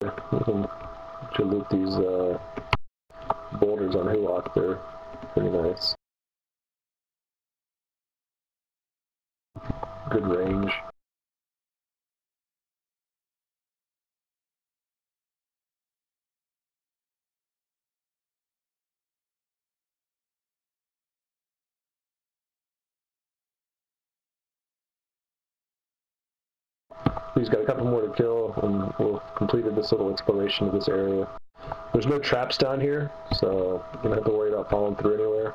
You can loot these boulders on Hulock. They're pretty nice. Good range. He's got a couple more to kill, and we'll completed this little exploration of this area. There's no traps down here, so you don't have to worry about falling through anywhere.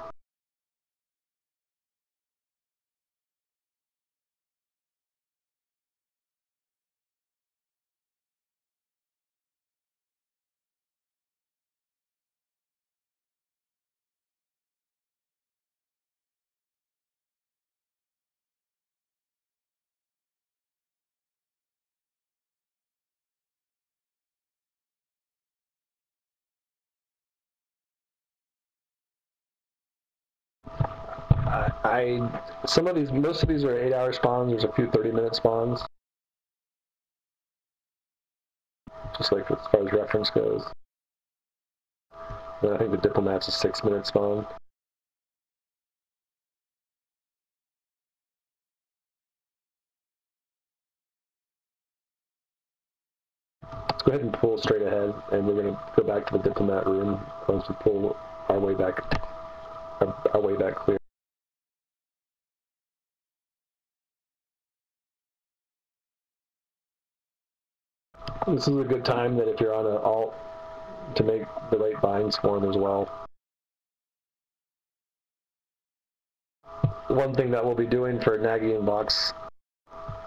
Most of these are 8-hour spawns. There's a few 30-minute spawns, just like as far as reference goes. And I think the Diplomat's a 6-minute spawn. Let's go ahead and pull straight ahead, and we're going to go back to the Diplomat room once we pull our way back clear. This is a good time that if you're on an alt to make the right buying swarm as well. One thing that we'll be doing for Nagy and Vox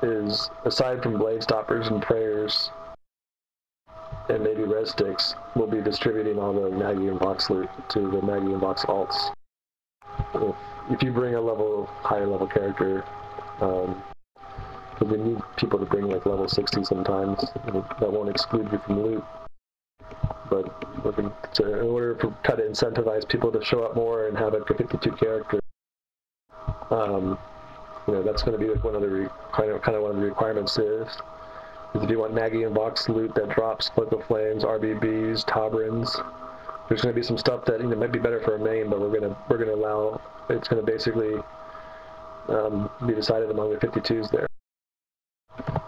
is, aside from blade stoppers and prayers and maybe res sticks, we'll be distributing all the Nagy and Vox loot to the Nagy and Vox alts. If you bring a higher level character, because we need people to bring like level 60 sometimes. That won't exclude you from loot. But in order to try to incentivize people to show up more and have up to 52 characters, that's going to be like one of the kind of one of the requirements is if you want Nagy and Vox loot that drops Cloak of Flames, RBBs, Tauberins. There's going to be some stuff that might be better for a main, but we're going to allow. It's going to basically be decided among the 52s there.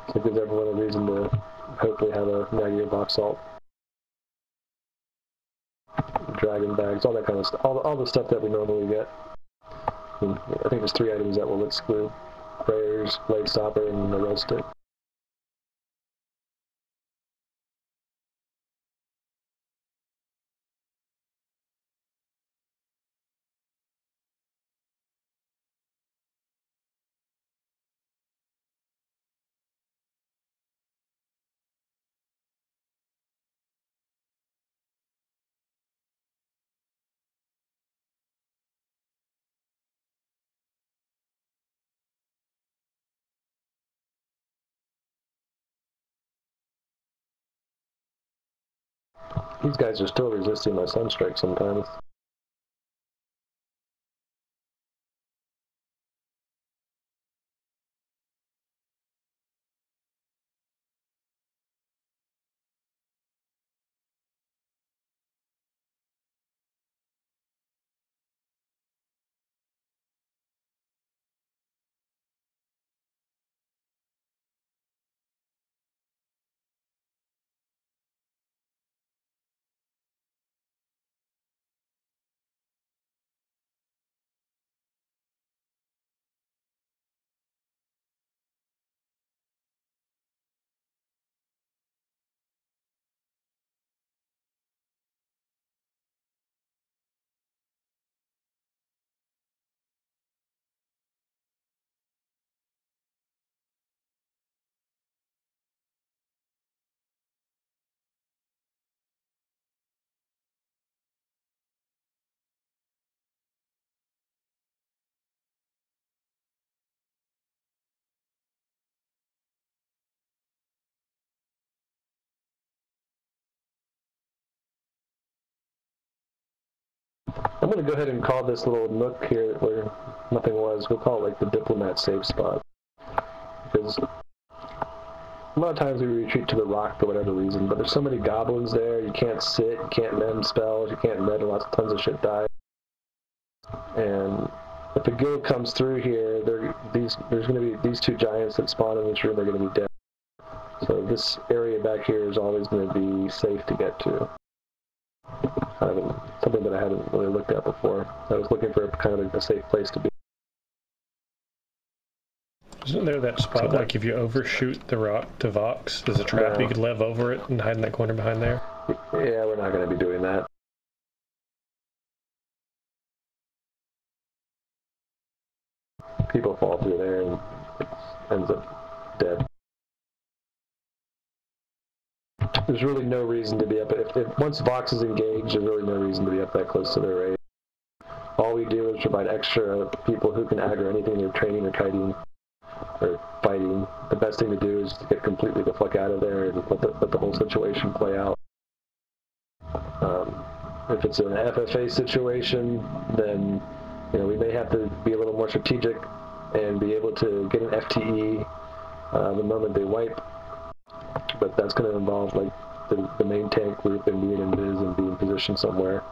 So it gives everyone a reason to hopefully have a Nagy or Vox alt. Dragon bags, all that kind of stuff. All the stuff that we normally get. I think there's 3 items that will exclude: prayers, blade stopper, and the red stick. These guys are still resisting my sunstrike sometimes. I'm going to go ahead and call this little nook here where nothing was, we'll call it like the Diplomat safe spot. Because A lot of times we retreat to the rock for whatever reason, but there's so many goblins there, you can't sit, you can't mend spells, you can't mend, tons of shit die. And if a guild comes through here, there's going to be these two giants that spawn in this room are going to be dead. So this area back here is always going to be safe to get to. Something that I hadn't really looked at before. I was looking for kind of a safe place to be. Isn't there that spot, like if you overshoot the rock to Vox, there's a trap, you could lev over it and hide in that corner behind there? Yeah, we're not going to be doing that. People fall through there and it ends up dead. There's really no reason to be up. If once Vox is engaged, there's really no reason to be up that close to their raid. All we do is provide extra people who can aggro anything they're training or kiting or fighting. The best thing to do is to get completely the fuck out of there and let the whole situation play out. If it's an FFA situation, then we may have to be a little more strategic and be able to get an FTE the moment they wipe. But that's going to involve like the main tank group and being in Viz and being positioned somewhere.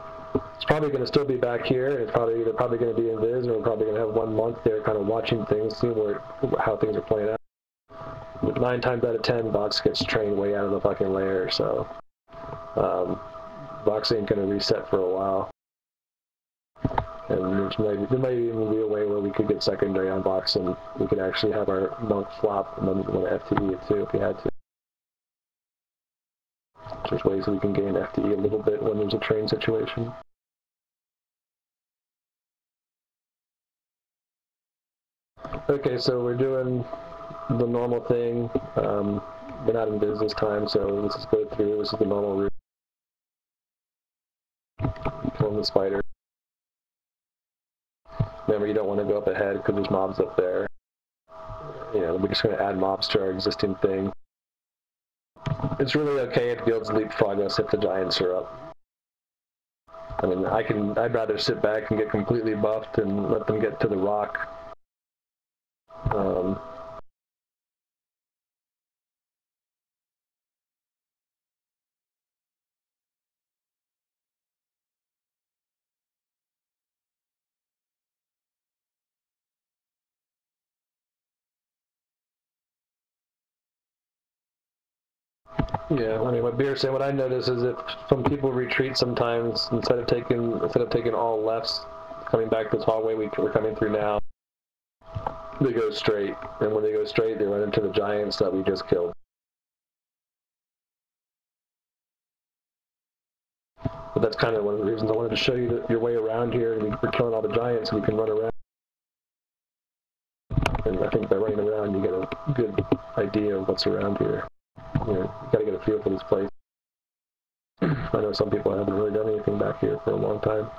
It's probably going to still be back here. It's probably either going to be in Viz, or we're probably going to have 1 month there kind of watching things, seeing how things are playing out. But 9 times out of 10, Vox gets trained way out of the fucking layer, so Vox ain't going to reset for a while. And there might even be a way where we could get secondary on Vox and we could actually have our monk flop and then we want to FTE it too if we had to. There's ways that we can gain FTE a little bit when there's a train situation. Okay, so we're doing the normal thing. We're not in Viz this time, so let's just go through. This is the normal route. Killing the spider. Remember, you don't want to go up ahead because there's mobs up there. We're just going to add mobs to our existing thing. It's really okay if guilds leapfrog us if the giants are up. I mean, I'd rather sit back and get completely buffed and let them get to the rock. Yeah, I mean, what Beer's saying, what I notice is if some people retreat sometimes, instead of taking all lefts, coming back this hallway we're coming through now, they go straight, and when they go straight, they run into the giants that we just killed. But that's kind of one of the reasons I wanted to show you your way around here, and we're killing all the giants, and you can run around. And I think by running around, you get a good idea of what's around here. You gotta get a feel for this place. I know some people haven't really done anything back here for a long time.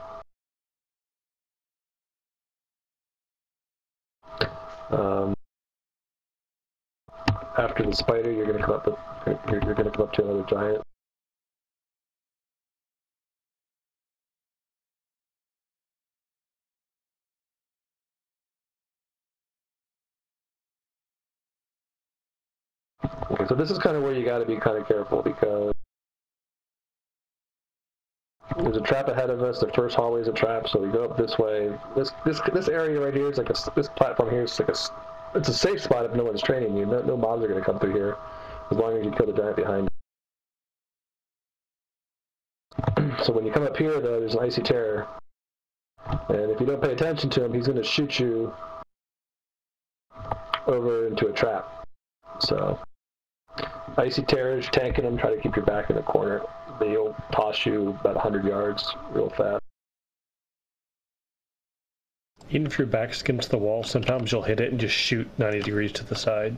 After the spider, you're gonna come up to another giant. Okay, so this is kind of where you got to be kind of careful because there's a trap ahead of us. The first hallway is a trap, so we go up this way. This area right here is like this platform here is like it's a safe spot if no one's training you. No mobs are going to come through here as long as you kill the giant behind. So when you come up here, though, there's an icy terror, and if you don't pay attention to him, he's going to shoot you over into a trap. So. Icy terrors, tanking them, try to keep your back in the corner. They'll toss you about 100 yards real fast. Even if your back's against the wall, sometimes you'll hit it and just shoot 90 degrees to the side.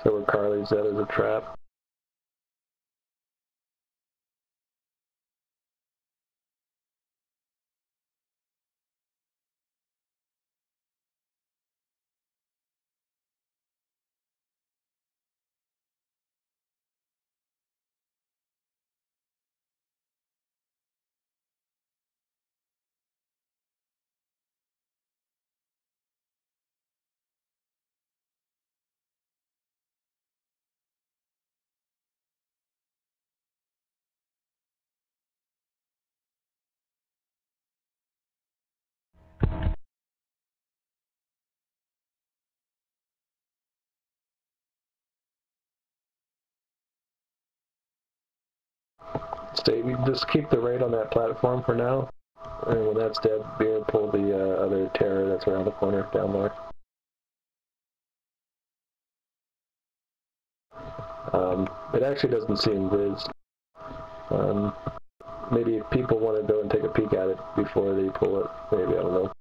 So where Carly's at is a trap. You just keep the raid on that platform for now. And when that's dead, Beer pull the other terror that's around the corner down there. It actually doesn't seem rigged. Maybe if people want to go and take a peek at it before they pull it, maybe, I don't know.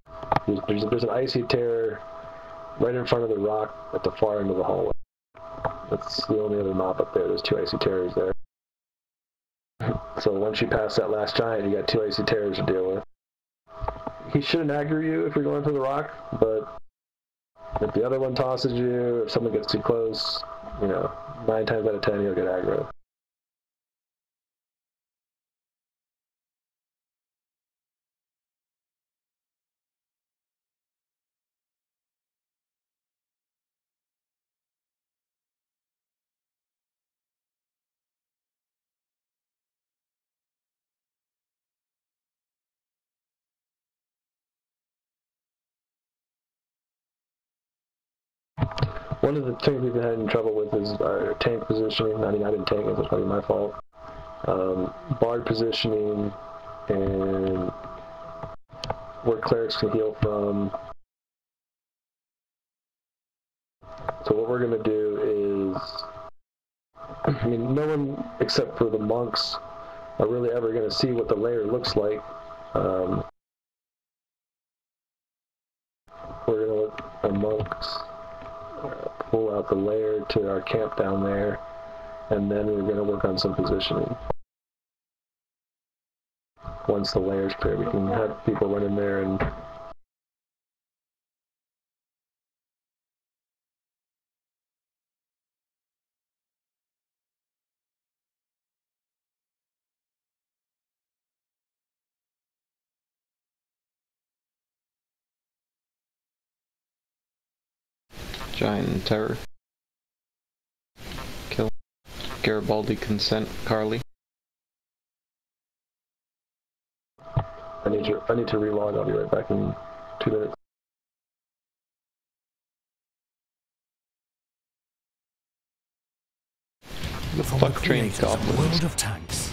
There's an icy terror right in front of the rock at the far end of the hallway. That's the only other mob up there. There's 2 icy terrors there. So once you pass that last giant, you got 2 icy terrors to deal with. He shouldn't aggro you if you're going for the rock, but if the other one tosses you, if someone gets too close, 9 times out of 10 you'll get aggro. One of the things we've been having trouble with is our tank positioning. I mean, I didn't tank it, so it's probably my fault. Bard positioning and where clerics can heal from. So what we're going to do is, I mean, no one except for the monks are really ever going to see what the layer looks like. We're going to let our monks pull out the layer to our camp down there, and then we're going to work on some positioning. Once the layer's clear, we can have people run in there and Giant Terror. Kill. Garibaldi consent, Carly. I need to relog. I'll be right back in 2 minutes. The Vox Training Run. World of tanks.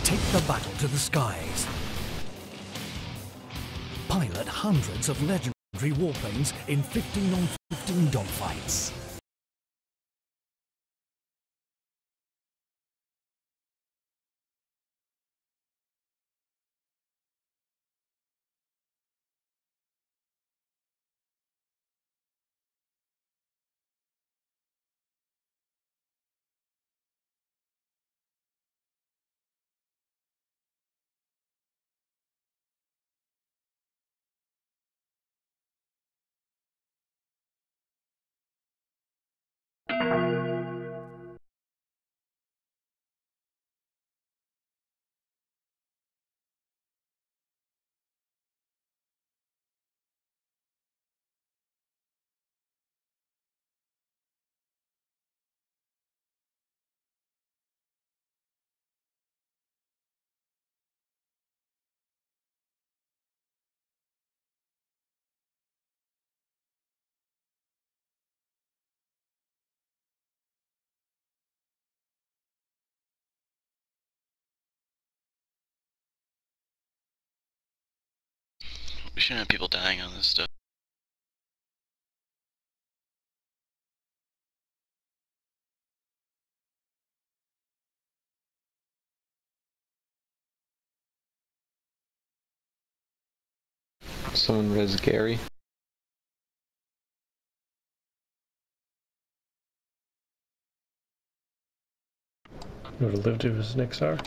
Take the battle to the skies. Pilot hundreds of legendary warplanes in 15-on-15 dogfights. We shouldn't have people dying on this stuff. Someone res Gary. Who would have lived to his next hour?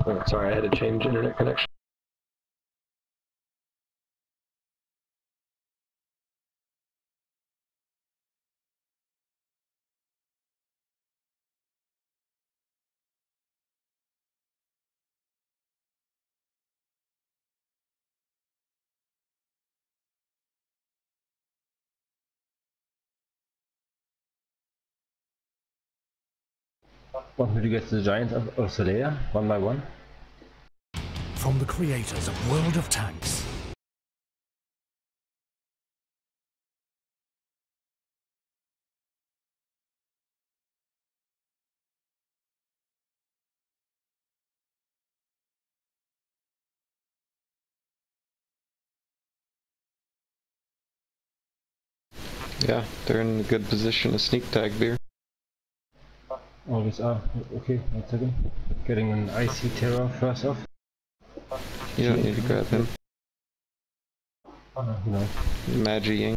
Oh, sorry, I had to change internet connection. Want me to get the Giants of Ursulea one by one? From the creators of World of Tanks. Yeah, they're in a good position to sneak tag beer. Always are. Okay, 1 second. Getting an IC terror first off. You don't need to grab him. No. Magi-ing.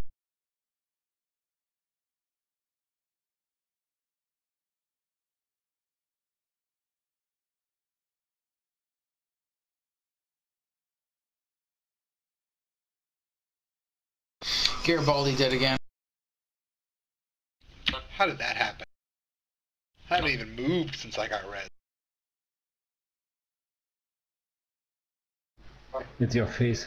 Garibaldi dead again. How did that happen? I haven't even moved since I got red. It's your face.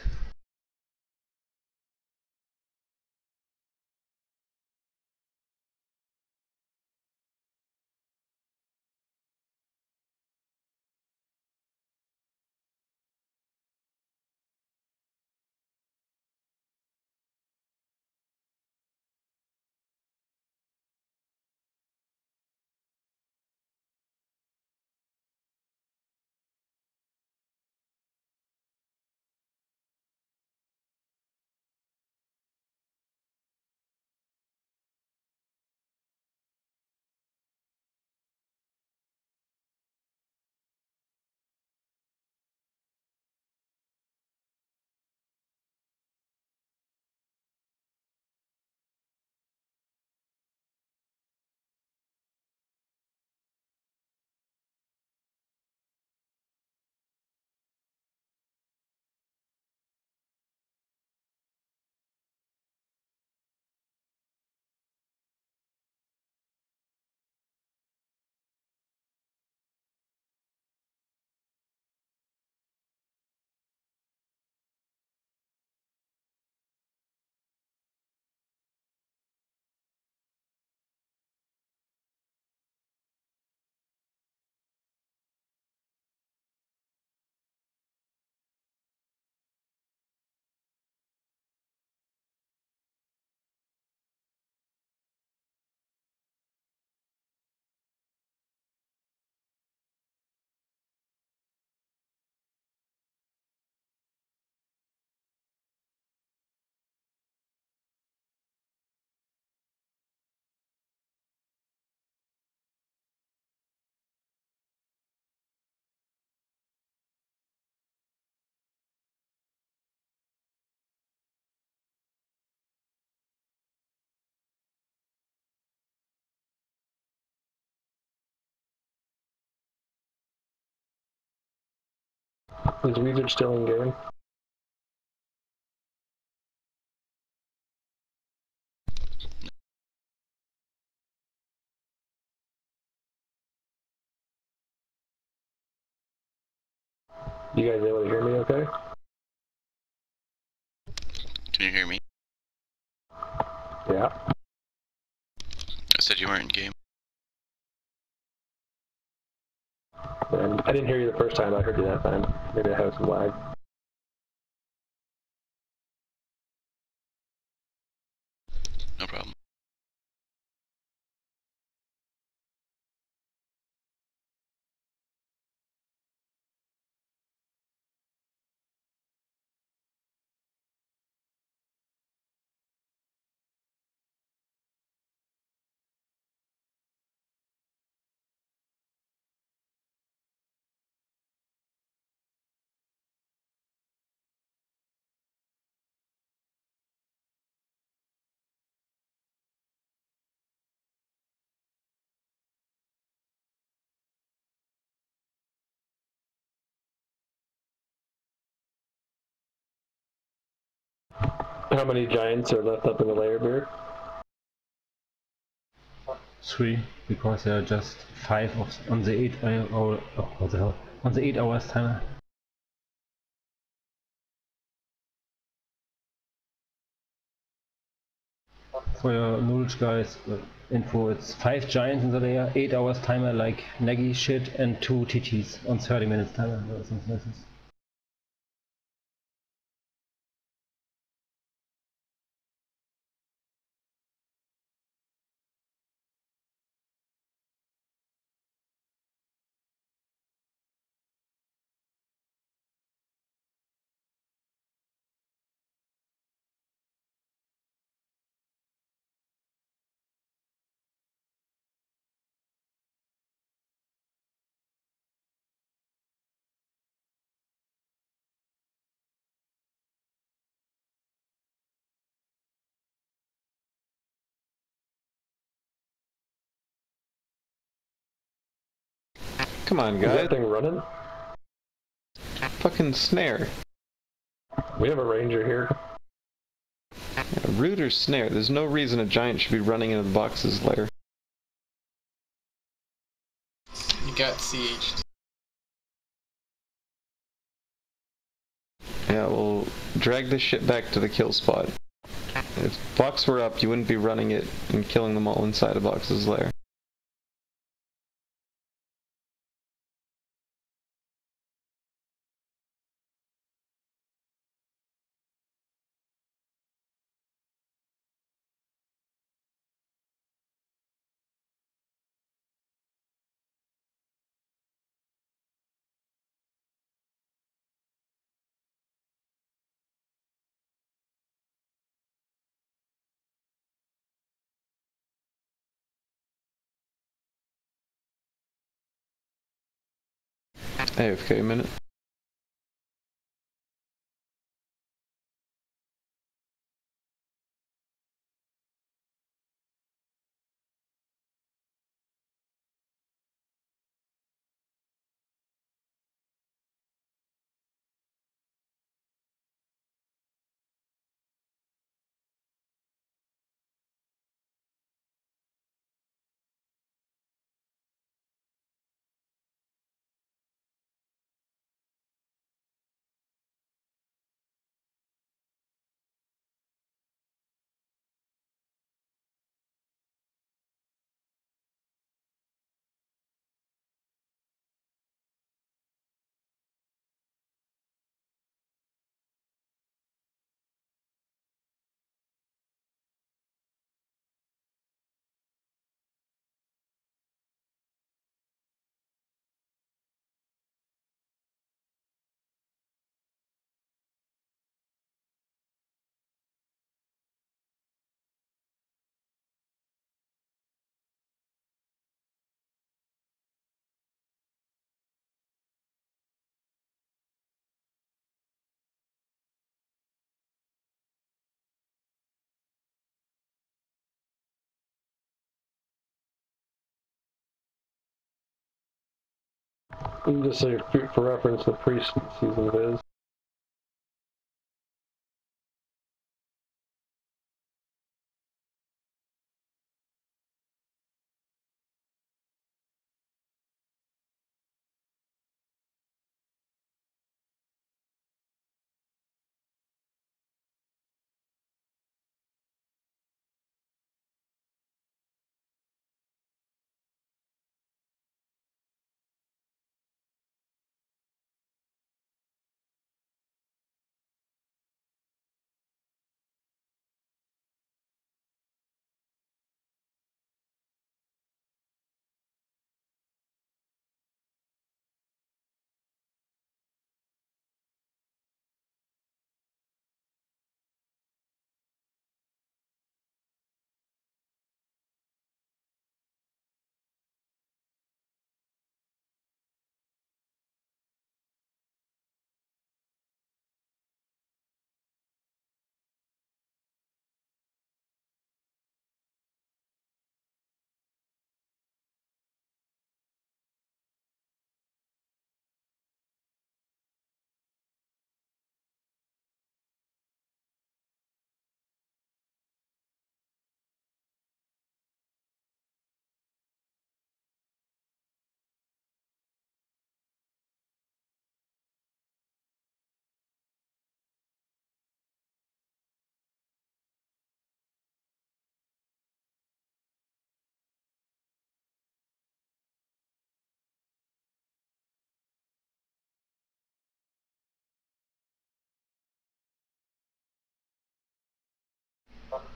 Is Weezer still in game? You guys able to hear me okay? Can you hear me? Yeah. I said you weren't in game. And I didn't hear you the first time, I heard you that time. Maybe I have some lag. No problem. How many giants are left up in the layer beer? 3, because there are just 5 on the 8 hour, oh, what the hell, on the 8 hours timer. For your knowledge guys, info, it's 5 giants in the layer, 8 hours timer like Naggy shit, and 2 TTs on 30 minutes timer or something like this. Come on, Is that guys. thing running? Fucking snare. We have a ranger here. A root or snare. There's no reason a giant should be running into the box's lair. You got CH. Yeah, well, drag this shit back to the kill spot. If Vox were up, you wouldn't be running it and killing them all inside a box's lair. AFK minute. And just so for reference, the pre-season viz.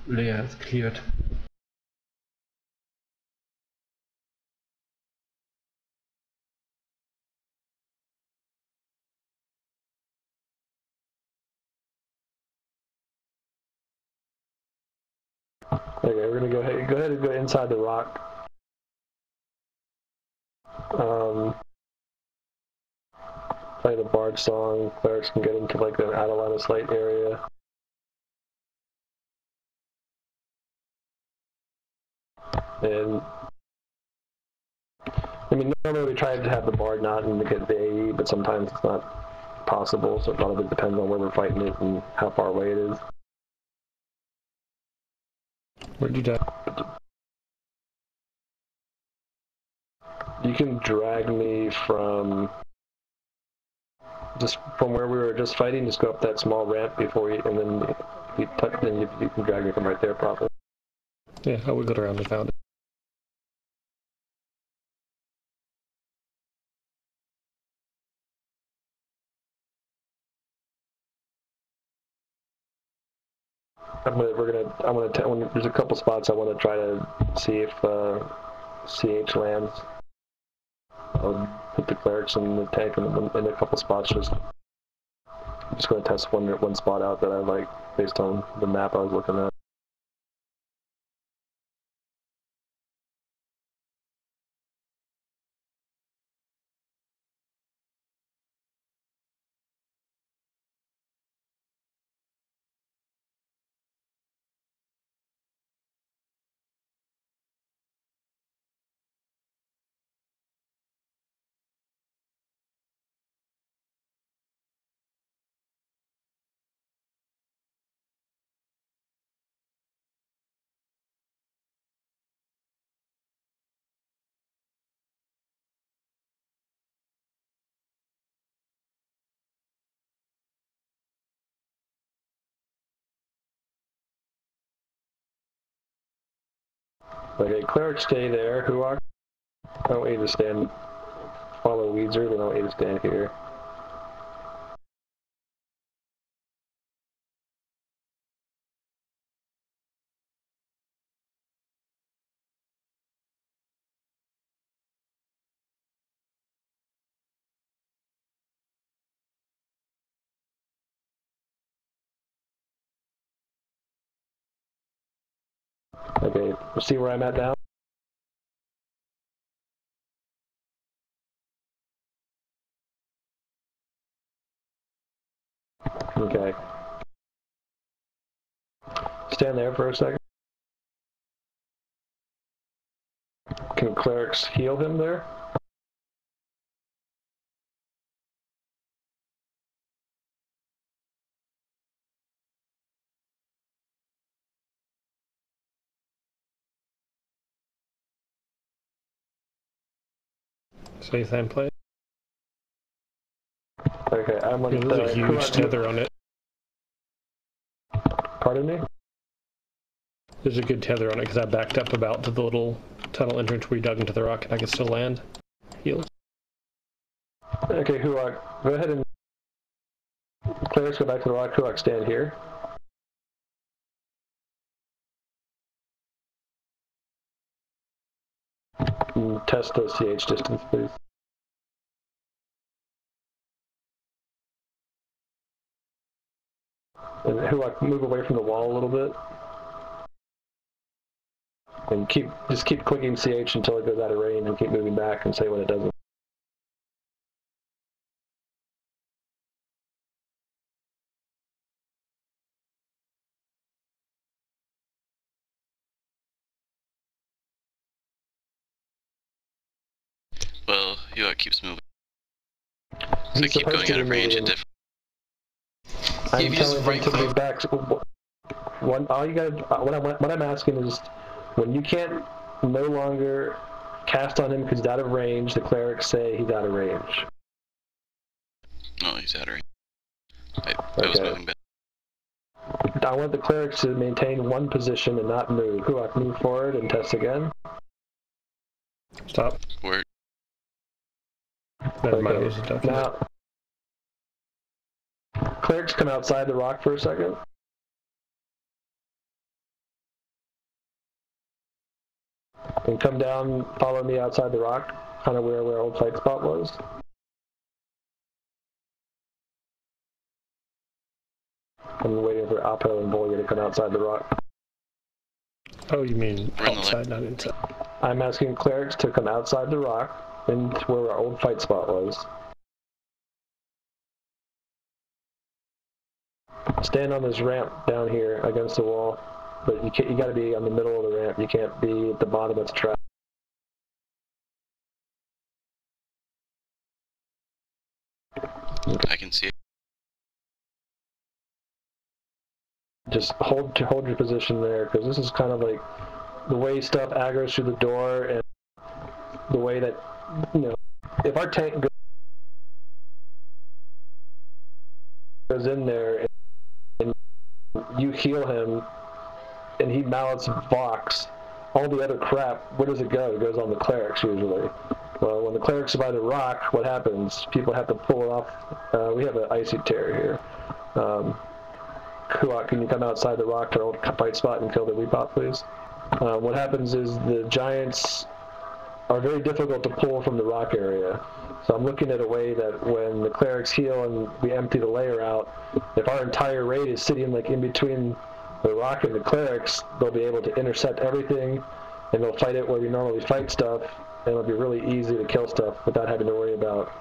layer is cleared. Okay, we're gonna go ahead and go inside the rock. Play the bard song. Clerics can get into like an out of line of sight area. And I mean, normally we try to have the bard not indicate the AE, but sometimes it's not possible. So it probably depends on where we're fighting it and how far away it is. Where'd you die? You can drag me from just from where we were just fighting. Just go up that small ramp before you, and then you touch. Then you can drag me from right there, probably. Yeah, I wiggled around and found it. There's a couple spots I want to try to see if CH lands. I'll put the clerics in the tank in a couple spots. I'm just going to test one spot out that I like based on the map I was looking at. Okay, clerics stay there. Who are? I don't want you to stand. Follow Weezer, but I don't want you to stand here. Okay, see where I'm at now? Okay. Stand there for a second. Can clerics heal him there? Say same play. Okay, I'm gonna. There's a huge tether on it. Pardon me? There's a good tether on it because I backed up about to the little tunnel entrance where you dug into the rock and I can still land. Heals. Okay, Huak, go ahead and clerics go back to the rock. Huak, stand here. And test the CH distance, please. And Huak, move away from the wall a little bit. And just keep clicking CH until it goes out of range and keep moving back and say when it doesn't. Well, Yuak keeps moving. So keep going out of range at different. I'm telling him to move back. All you gotta, what I'm asking is, when you can't no longer cast on him because he's out of range, the clerics say he's out of range. Oh, he's out of range. I was moving back. I want the clerics to maintain one position and not move. Huak, move forward and test again. Stop. Word. Never mind, it was a duck. Now, clerics come outside the rock for a second. And come down, follow me outside the rock, kind of where our old fight spot was. I'm waiting for Apo and Volga to come outside the rock. Oh, you mean We're in the outside, not inside? I'm asking clerics to come outside the rock into where our old fight spot was. Stand on this ramp down here against the wall, but you got to be on the middle of the ramp. You can't be at the bottom of the trap. I can see it. Just hold your position there, because this is kind of like the way stuff aggroes through the door, and the way that, you know, if our tank goes in there and you heal him and he mallets Vox, all the other crap, where does it go? It goes on the clerics usually. Well, when the clerics are by the rock, what happens? People have to pull it off. We have an icy terror here. Kuak, can you come outside the rock to our old fight spot and kill the Weepot, please? What happens is the giants are very difficult to pull from the rock area. So I'm looking at a way that when the clerics heal and we empty the layer out, if our entire raid is sitting like in between the rock and the clerics, they'll be able to intercept everything and they'll fight it where we normally fight stuff, and it'll be really easy to kill stuff without having to worry about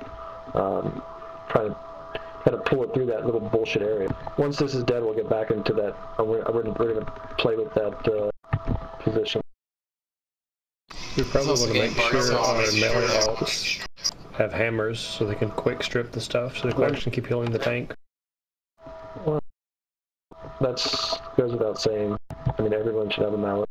trying to pull it through that little bullshit area. Once this is dead, we'll get back into that. We're going to play with that position. We probably want to make sure our melee Sure. alts have hammers so they can quick strip the stuff so the clerics can keep healing the tank. Well, that goes without saying. I mean, everyone should have a mallet.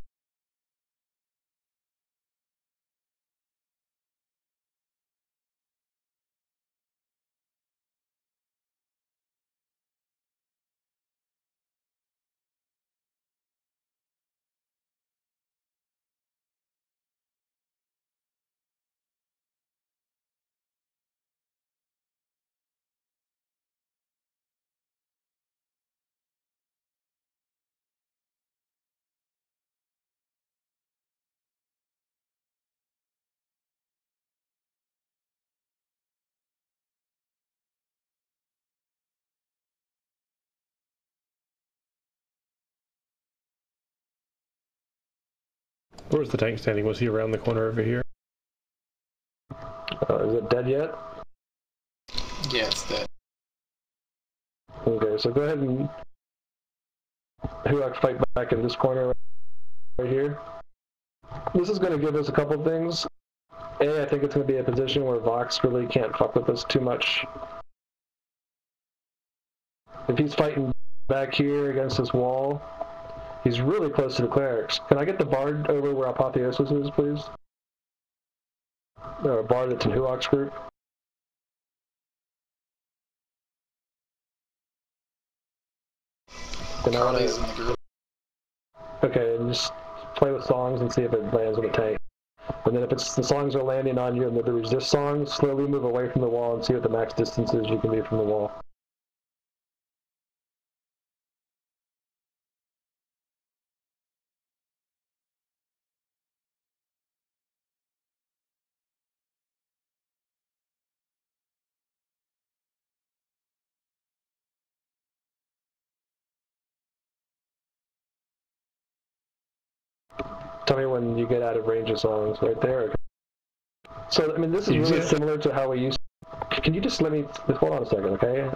Where's the tank standing? Was he around the corner over here? Is it dead yet? Yeah, it's dead. Okay, so go ahead and Huak fight back in this corner right here. This is going to give us a couple things. A, I think it's going to be a position where Vox really can't fuck with us too much. If he's fighting back here against this wall, he's really close to the clerics. Can I get the bard over where Apotheosis is, please? Or a bard that's in Huak's group. And I Carly's in wanna, the group. okay, and just play with songs and see if it lands on the tank. And then if it's the songs are landing on you and they're the resist songs, slowly move away from the wall and see what the max distance is you can be from the wall. Tell me when you get out of range of songs, right there. So, I mean, this is really similar to how we used to... Can you just let me... Hold on a second, okay?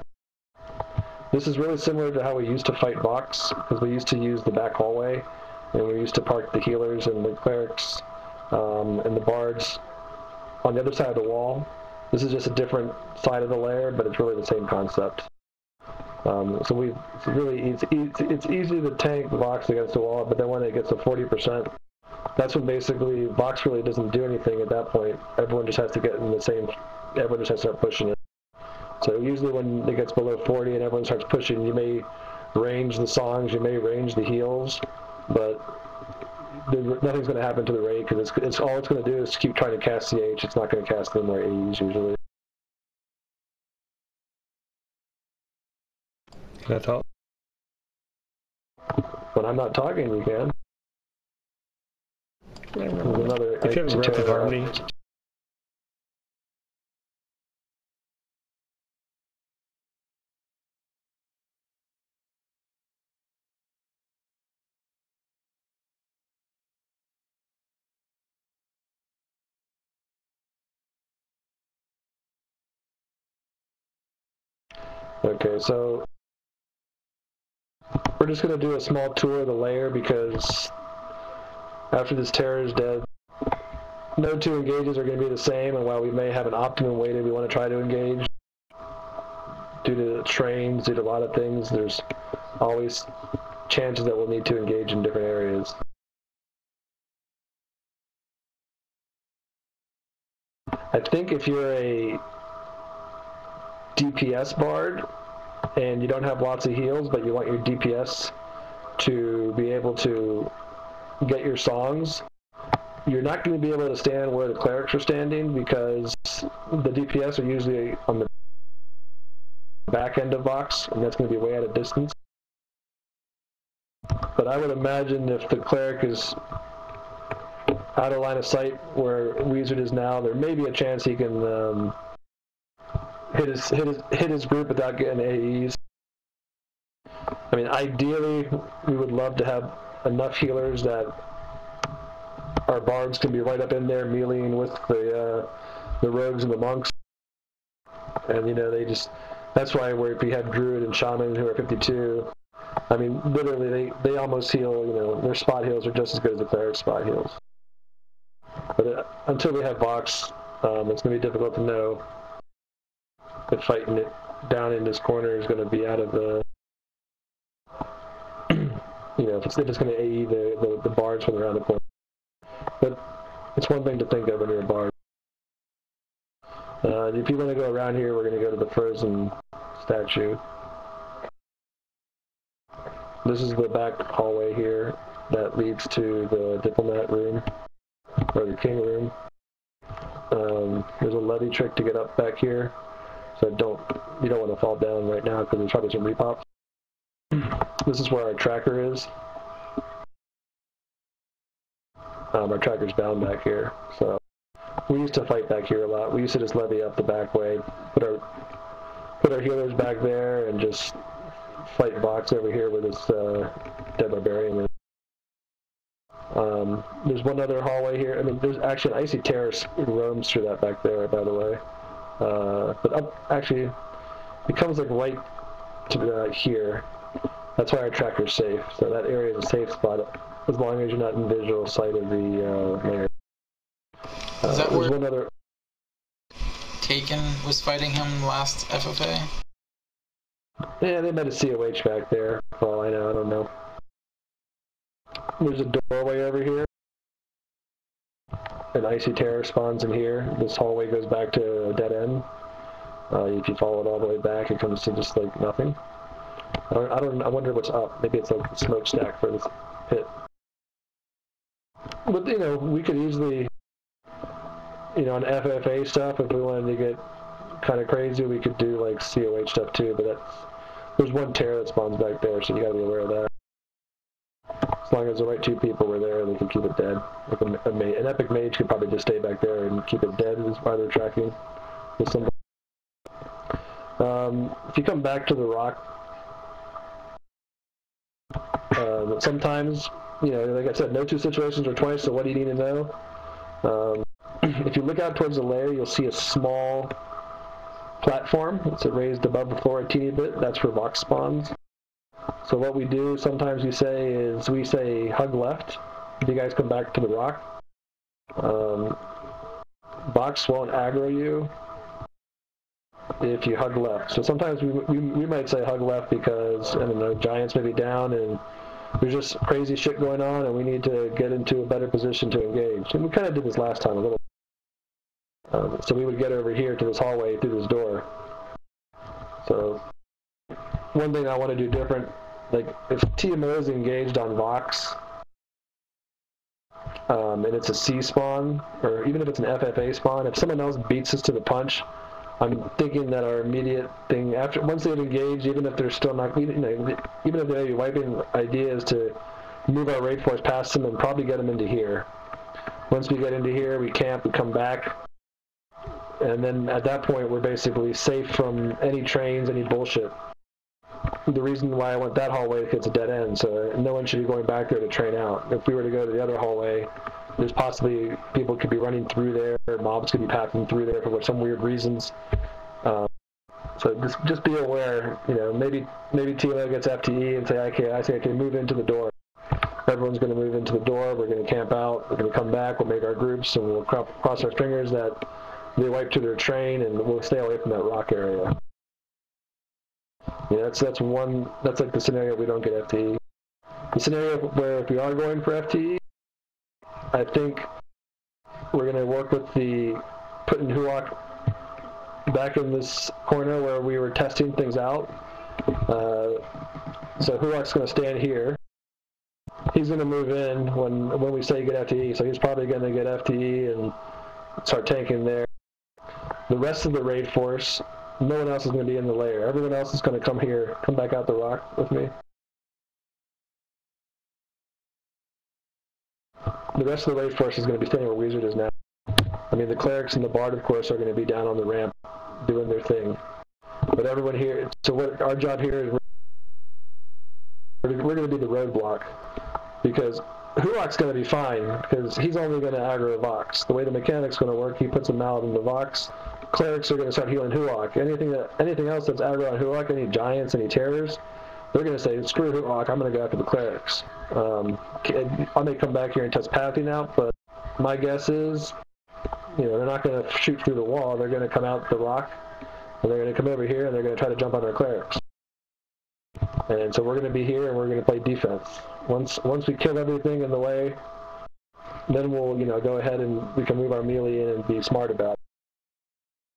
This is really similar to how we used to fight Vox, because we used to use the back hallway, and we used to park the healers and the clerics and the bards on the other side of the wall. This is just a different side of the layer, but it's really the same concept. So it's easy to tank Vox against the wall, but then when it gets to 40%, that's when basically Vox really doesn't do anything at that point. Everyone just has to get in the same, everyone just has to start pushing it. So usually when it gets below 40 and everyone starts pushing, you may range the songs, you may range the heals, but nothing's going to happen to the raid because it's all it's going to do is keep trying to cast CH. It's not going to cast any more AEs usually. Can I talk? When I'm not talking, you can. I'm If you have aggressive harmony. Okay, so we're just going to do a small tour of the layer because after this terror is dead, no two engages are going to be the same, and while we may have an optimum way that we want to try to engage, due to trains, due to a lot of things, there's always chances that we'll need to engage in different areas. I think if you're a DPS bard and you don't have lots of heals, but you want your DPS to be able to get your songs, you're not going to be able to stand where the clerics are standing because the DPS are usually on the back end of Vox, and that's going to be way out of distance. But I would imagine if the cleric is out of line of sight where Wizard is now, there may be a chance he can hit his group without getting AEs. I mean, ideally, we would love to have enough healers that our bards can be right up in there meleeing with the rogues and the monks. And, you know, that's why if we had Druid and Shaman who are 52, I mean, literally, they almost heal, you know, their spot heals are just as good as the cleric spot heals. But until we have Vox, it's going to be difficult to know if fighting it down in this corner is going to be out of the, you know, if it's going to AE the bards from around the corner. But it's one thing to think of when you're a bard. If you want to go around here, we're going to go to the frozen statue. This is the back hallway here that leads to the diplomat room, or the king room. There's a levy trick to get up back here, so you don't want to fall down right now because there's probably some repops. This is where our tracker is. Our tracker's down back here, so we used to fight back here a lot. We used to just levy up the back way, put our healers back there, and just fight Vox over here with this dead barbarian. There's one other hallway here. I mean, there's actually an icy terrace roams through that back there, by the way. But up, actually, it comes like right to here. That's why our tracker's safe. So that area is a safe spot as long as you're not in visual sight of the layer. Is that where one other... Taken was fighting him last FFA? Yeah, they met a COH back there. For all I know, I don't know. There's a doorway over here. An icy terror spawns in here. This hallway goes back to a dead end. If you follow it all the way back, it comes to just like nothing. I wonder what's up. Maybe it's like a smokestack for this pit. But you know, we could easily, you know, on FFA stuff, if we wanted to get kind of crazy, we could do like COH stuff too. But there's one terror that spawns back there, so you gotta be aware of that. As long as the right two people were there, they can keep it dead. Like an epic mage could probably just stay back there and keep it dead while they're tracking with somebody. If you come back to the rock, sometimes, you know, like I said, no two situations are twice, so what do you need to know? If you look out towards the layer, you'll see a small platform. It's raised above the floor a teeny bit. That's where Vox spawns. So what we do, sometimes we say hug left. If you guys come back to the rock, Vox won't aggro you if you hug left. So sometimes we might say hug left because, I don't know, giants may be down and there's just crazy shit going on and we need to get into a better position to engage. And we kind of did this last time a little. So we would get over here to this hallway through this door. So one thing I want to do different, like if TMO is engaged on Vox, and it's a C spawn, or even if it's an FFA spawn, if someone else beats us to the punch, I'm thinking that our immediate thing, once they've engaged, even if they're still not, you know, even if they're wiping, idea is to move our raid force past them and probably get them into here. Once we get into here, we camp, we come back, and then at that point we're basically safe from any trains, any bullshit. The reason why I went that hallway is it's a dead end, so no one should be going back there to train out. If we were to go to the other hallway, there's possibly people could be running through there, mobs could be passing through there for some weird reasons. So just be aware, you know, maybe Tilo gets FTE and say, okay, move into the door. Everyone's going to move into the door, we're going to camp out, we're going to come back, we'll make our groups, and we'll cross our fingers that they wipe to their train, and we'll stay away from that rock area. Yeah, that's like the scenario we don't get FTE. The scenario where if we are going for FTE, I think we're going to work with putting Huok back in this corner where we were testing things out. So Huok's going to stand here. He's going to move in when we say get FTE, so he's probably going to get FTE and start tanking there. The rest of the raid force, no one else is going to be in the lair. Everyone else is going to come here, come back out the rock with me. The rest of the raid force is going to be standing where Wizard is now. I mean, the clerics and the bard, of course, are going to be down on the ramp doing their thing. But everyone here, so what our job here is we're going to be the roadblock. Because Huok's going to be fine, because he's only going to aggro Vox. The way the mechanic's going to work, he puts them out in the Vox. Clerics are going to start healing Huok. Anything else that's aggro on Huok, any giants, any terrors, they're going to say, screw Huok, I'm going to go after the clerics. I may come back here and test pathing out, but my guess is, you know, they're not going to shoot through the wall. They're going to come out the rock, and they're going to come over here, and they're going to try to jump on our clerics. And so we're going to be here, and we're going to play defense. Once we kill everything in the way, then we'll, you know, go ahead and we can move our melee in and be smart about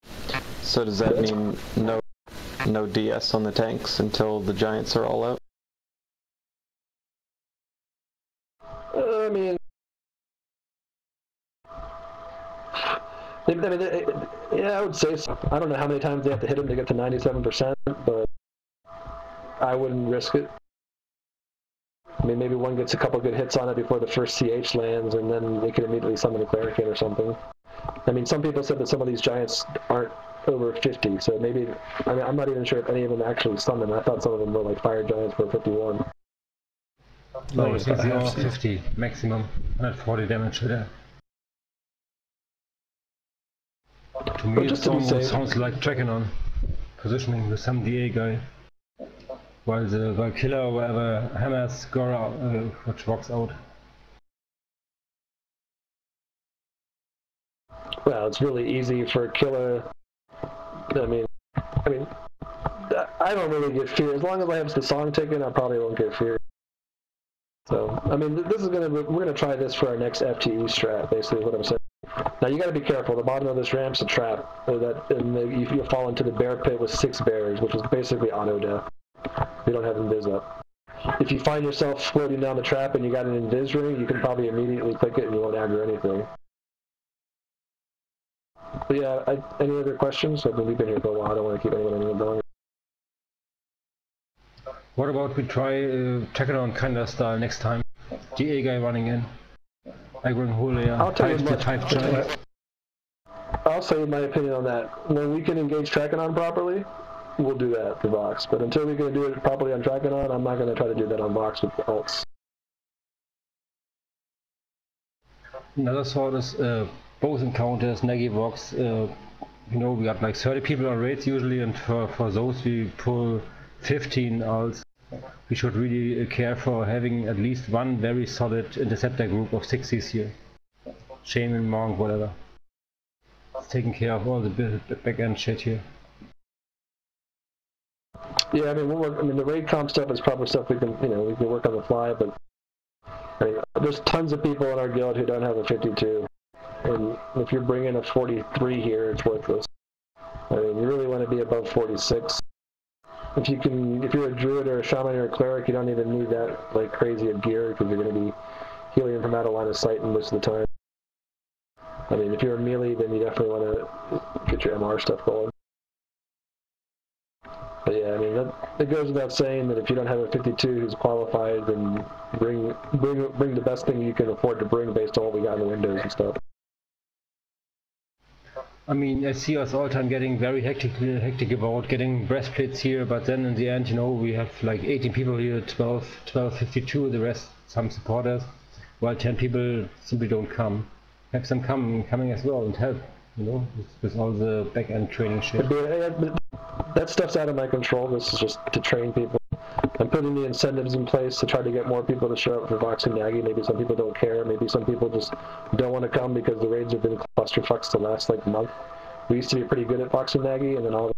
it. So does that mean no DS on the tanks until the giants are all out? I mean, yeah, I would say so. I don't know how many times they have to hit them to get to 97%, but I wouldn't risk it. I mean, maybe one gets a couple good hits on it before the first CH lands, and then they can immediately summon a cleric in or something. I mean, some people said that some of these giants aren't over 50, so maybe, I mean, I'm not even sure if any of them actually summon. I thought some of them were like fire giants for 51. No, I think they are 50 maximum, 140 damage there. To me, it sounds like Tracking positioning with some DA guy. While killer or whatever hammers Gora, which walks out. Well, it's really easy for a killer. I mean, I don't really get fear. As long as I have the song taken, I probably won't get fear. So, I mean, we're gonna try this for our next FTE strat. Basically, is what I'm saying. Now you got to be careful. The bottom of this ramp's a trap. You'll fall into the bear pit with 6 bears, which is basically auto death. You don't have invis up. If you find yourself floating down the trap and you got an invis ring, you can probably immediately click it and you won't aggro anything. But yeah, any other questions? I mean, we've been here for a while. I don't want to keep anyone any longer. What about we try Tracking kinda style next time? GA guy running in. Aggroing whole layer. I'll tell you much. I'll say my opinion on that. When we can engage Tracking properly, we'll do that for Vox. But until we can do it properly on Tracking, I'm not going to try to do that on Vox with ults. Another thought is both encounters, Negi, Vox, you know, we got like 30 people on raids usually, and for those we pull 15 ults. We should really care for having at least one very solid interceptor group of 60s here. Shaman, Monk, whatever. It's taking care of all the back end shit here. Yeah, I mean, the raid comp stuff is probably stuff we can work on the fly, but I mean, there's tons of people in our guild who don't have a 52, and if you're bringing a 43 here, it's worthless. I mean, you really want to be above 46. If you're a druid or a shaman or a cleric, you don't even need that like crazy of gear because you're going to be healing from out of line of sight most of the time. I mean, if you're a melee, then you definitely want to get your MR stuff going. But yeah, I mean, it goes without saying that if you don't have a 52 who's qualified, then bring the best thing you can afford to bring based on what we got in the windows and stuff. I mean, I see us all the time getting very hectic about getting breastplates here, but then in the end, you know, we have like 18 people here, 12, 52, the rest some supporters, while 10 people simply don't come. Have some coming as well and help, you know, with all the back-end training shit. That stuff's out of my control. This is just to train people. I'm putting the incentives in place to try to get more people to show up for Vox and Nagi. Maybe some people don't care. Maybe some people just don't want to come because the raids have been clusterfucks the last like month. We used to be pretty good at Vox and Nagi, and then all of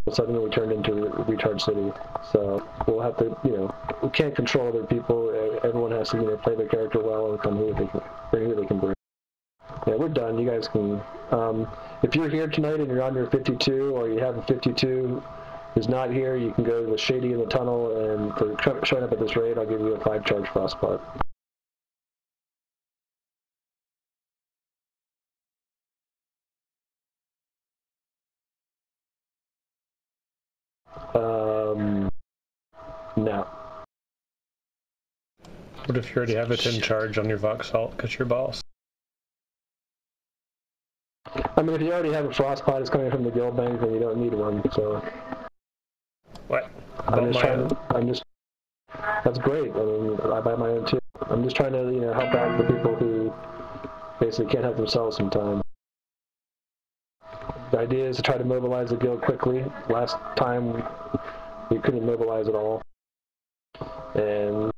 a sudden we turned into Retard City. So we'll have to, you know, we can't control other people. Everyone has to, you know, play their character well and come who they can bring. Yeah, we're done. You guys can. If you're here tonight and you're on your 52, or you have a 52 who's not here, you can go to the Shady in the Tunnel, and for showing up at this raid, I'll give you a 5-charge frostbite. No. What if you already have a 10 charge on your Vox Halt because you're boss? I mean, if you already have a frostbite, it's coming from the guild bank, then you don't need one. So. What? That's great. I mean, I buy my own too. I'm just trying to, you know, help out the people who basically can't help themselves sometimes. The idea is to try to mobilize the guild quickly. Last time we couldn't mobilize at all, and